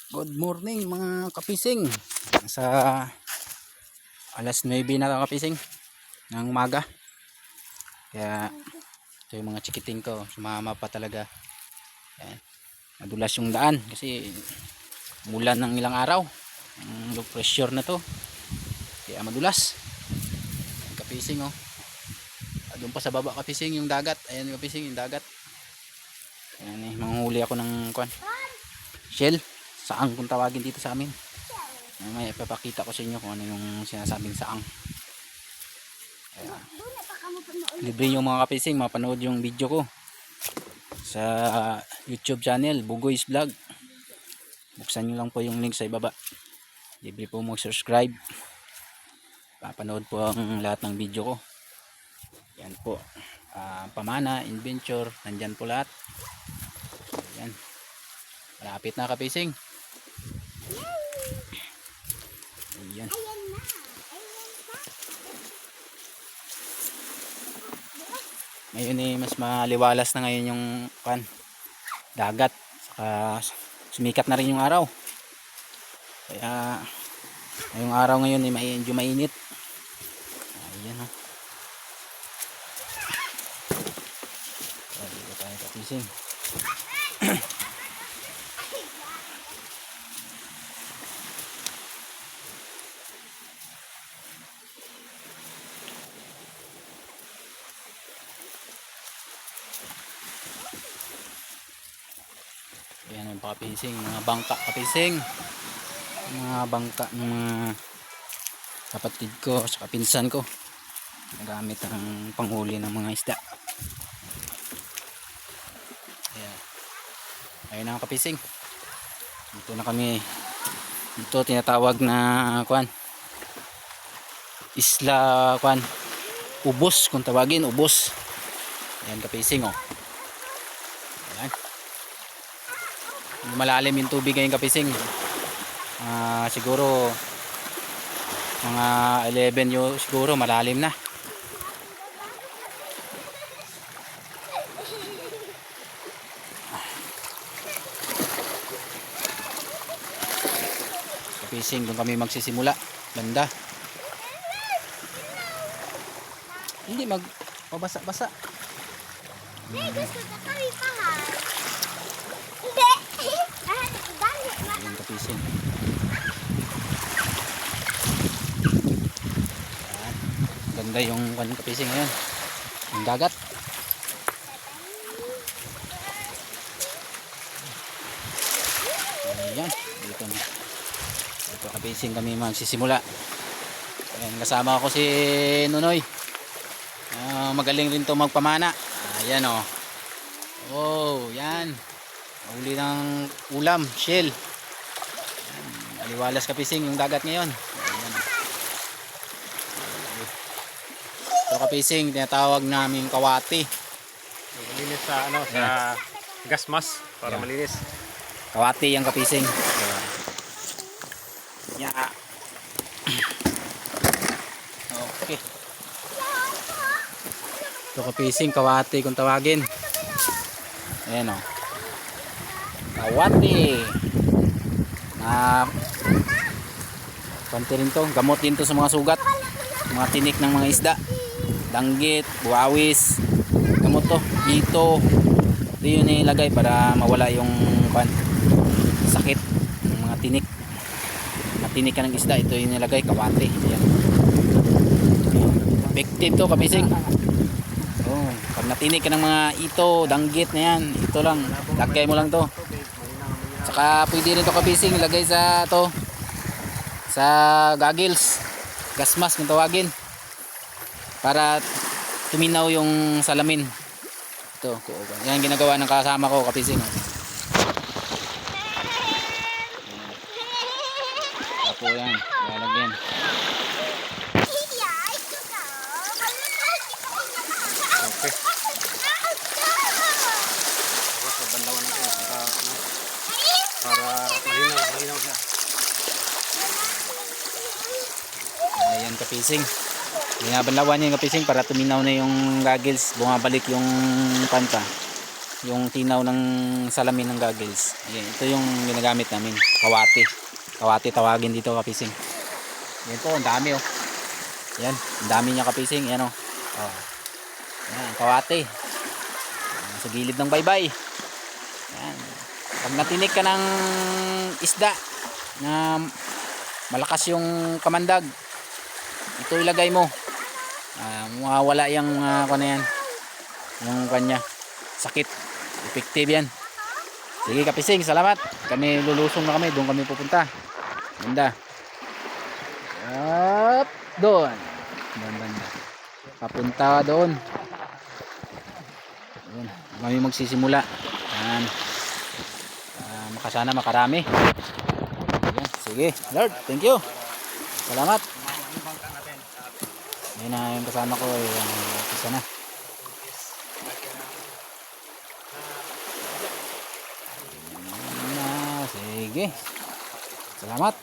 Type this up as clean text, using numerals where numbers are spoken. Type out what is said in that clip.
Good morning mga kapising. Sa alas 9 na kapising ng umaga. Kaya ito yung mga chikiting ko. Sumama pa talaga. Ayan. Madulas yung daan kasi mulan ng ilang araw. Ang low pressure na to. Kaya madulas. Ayan, kapising oh. Doon pa sa baba kapising yung dagat. Ayan kapising yung dagat. Ayan eh. Manghuli ako ng kwan. Shell. Saang kung tawagin dito sa amin. May ipapakita ko sa inyo kung ano yung sinasabing saang. Ayan. Libre yung mga kapising, mapanood yung video ko sa YouTube channel, Bugoy's Vlog. Buksan nyo lang po yung link sa ibaba. Libre po mag-subscribe. Papanood po ang lahat ng video ko. Yan po. Pamana, adventure, nandyan po lahat. Ayan. Malapit na kapising. Ayan. Ngayon eh mas maliwalas na ngayon yung dagat. Saka sumikat na rin yung araw. Kaya ngayong araw ngayon eh medyo mainit. Ayan oh. Dito tayo kapising. Ayan ang kapising, mga bangka kapising. Mga bangka ng mga kapatid ko sa kapinsan ko. Nagamit ang panghuli ng mga isda. Ayan. Ayun ang kapising. Dito na kami. Dito tinatawag na isla ubos kung tawagin, ubos. Ayan kapising oh. Ayan. Malalim yung tubig ngayon kapising. Siguro mga 11 yung siguro malalim na. Kapising doon kami magsisimula banda. Hindi mabasa-basa. Ayan kapising. Ganda yung kapising ngayon. Yung dagat. Ayan. Dito na. Dito kapising kami magsisimula. Ayan, kasama ko si Nunoy. Magaling rin to magpamana. Ayan o. Oh, yan. Uli ng ulam, shell. Ayan, aliwalas kapising yung dagat ngayon. Ayan. Ito kapising, tinatawag namin kawati. Malinis sa sa gas mask para malinis. Kawati yung kapising. Yeah. Okay. Ito kapising, kawati kung tawagin. Ayan o. Kawati. Panti rin to. Gamot din to sa mga sugat. Mga tinik ng mga isda. Danggit, buawis. Gamot to. Ito. Ito yun nilagay para mawala yung sakit ng mga tinik. Mga tinik ka ng isda. Ito yung nilagay. Kawati. Ayan. Effective to kapising. Oh, pag natinik ka ng mga ito, danggit na yan, ito lang, lagay mo lang to. Saka pwede rin to kapising, ilagay sa to, sa goggles, gas mask kung tawagin, para tuminaw yung salamin. Ito, yan ginagawa ng kasama ko kapising. Tapos yan, lalagyan. Okay. Tapos bandawan natin para malinaw siya. Ayan kapising. Binabanlawan yung kapising para tuminaw na yung goggles, bumabalik yung yung tinaw ng salamin ng goggles. Ayan, ito yung ginagamit namin, kawate. Kawate tawagin dito kapising. Yan po, ang dami oh. Yan, ang dami niya kapising, yan oh. Oh. Yan, kawate. Sa gilid ng baybay. Yan. Pag natinik ka ng isda na malakas yung kamandag, ito ilagay mo. Mawawala yung yan, yung kanya sakit. Effective yan. Sige kapising, salamat. Kami lulusong na kami, doon kami pupunta. Banda. Up, doon. Banda. Papunta doon. Doon. Kami magsisimula. Yan. Makasana makarami. Ayan. Sige, Lord, thank you. Salamat. Ayun na yung kasama ko, yung isa na. Sige. Salamat.